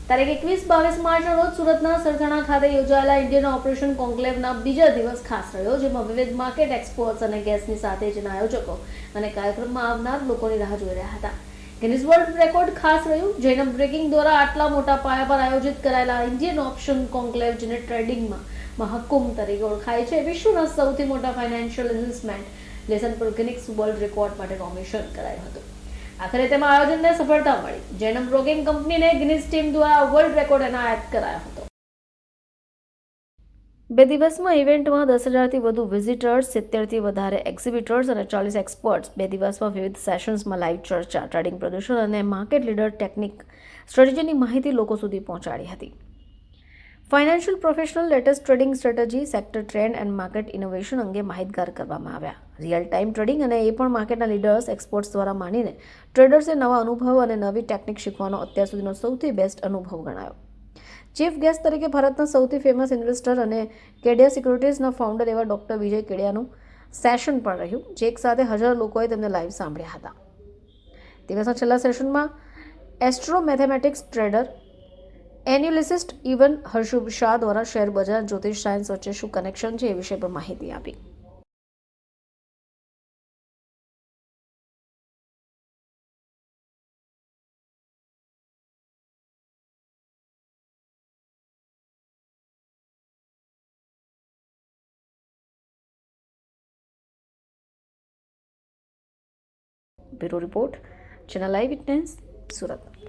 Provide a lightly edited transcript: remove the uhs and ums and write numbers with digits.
તારીખ 21-22 માર્ચના રોજ સુરતના સરથાણા ખાતે યોજાયેલા ઇન્ડિયન ઓપરેશન કોન્ક્લેવના બીજા દિવસ ખાસ રહ્યો, જેમાં વિવિધ માર્કેટ એક્સપર્ટ્સ અને ગેસ્ટની સાથે જ આયોજકો અને કાર્યક્રમમાં આવનાર લોકોની રાહ જોઈ રહ્યા હતા. ગિનિસ વર્લ્ડ રેકોર્ડ ખાસ રહ્યું. જૈનમ બ્રેકિંગ દ્વારા આટલા મોટા પાયા પર આયોજિત કરાયેલા ઇન્ડિયન ઓપ્શન કોન્ક્લેવ, જેને ટ્રેડિંગમાં મહાકુંભ તરીકે ઓળખાય છે, વિશ્વના સૌથી મોટા ફાઇનાન્શિયલ ઇન્વેસ્ટમેન્ટ લેસન પર ગિનિસ વર્લ્ડ રેકોર્ડ માટે નોમિનેશન કરાયું હતું. આખરે તેમાં આયોજનને સફળતા મળી. જૈનમ બ્રોકિંગ કંપનીને ગિનિસ ટીમ દ્વારા વર્લ્ડ રેકોર્ડ એનાયત કરાયો હતો. 2 દિવસમાં ઇવેન્ટમાં 10,000થી વધુ વિઝિટર્સ, 70થી વધારે એક્ઝિબિટર્સ અને 40 એક્સપર્ટ્સ. 2 દિવસમાં વિવિધ સેશન્સમાં લાઈવ ચર્ચા, ટ્રેડિંગ પ્રદર્શન અને માર્કેટ લીડર ટેકનિક સ્ટ્રેટેજીની માહિતી લોકો સુધી પહોંચાડી હતી. Financial professional latest trading strategy, sector trend and market innovation અંગે માહિતગાર કરવામાં આવ્યા. રિયલ ટાઈમ ટ્રેડિંગ અને એ પણ માર્કેટના લીડર્સ, એક્સપર્ટ્સ દ્વારા માનીને ટ્રેડર્સે નવા અનુભવ અને નવી ટેકનિક શીખવાનો અત્યાર સુધીનો સૌથી બેસ્ટ અનુભવ ગણાયો. ચીફ ગેસ્ટ તરીકે ભારતના સૌથી ફેમસ ઇન્વેસ્ટર અને કેડિયા સિક્યુરિટીઝના ફાઉન્ડર એવા ડોક્ટર વિજય કેડિયાનું સેશન પણ રહ્યું, જે એક સાથે હજારો લોકોએ તેમને લાઈવ સાંભળ્યા હતા. દિવસના છેલ્લા સેશનમાં એસ્ટ્રો મેથેમેટિક્સ ટ્રેડર, એન્યુલિસિસ્ટ ઇવન હર્ષુભ શાહ દ્વારા શેર બજાર, જ્યોતિષ સાયન્સ વચ્ચે શું કનેક્શન છે એ વિષય પર માહિતી આપી. બ્યુરો રિપોર્ટ, ચેનલ આઈ વિટનેસ, સુરત.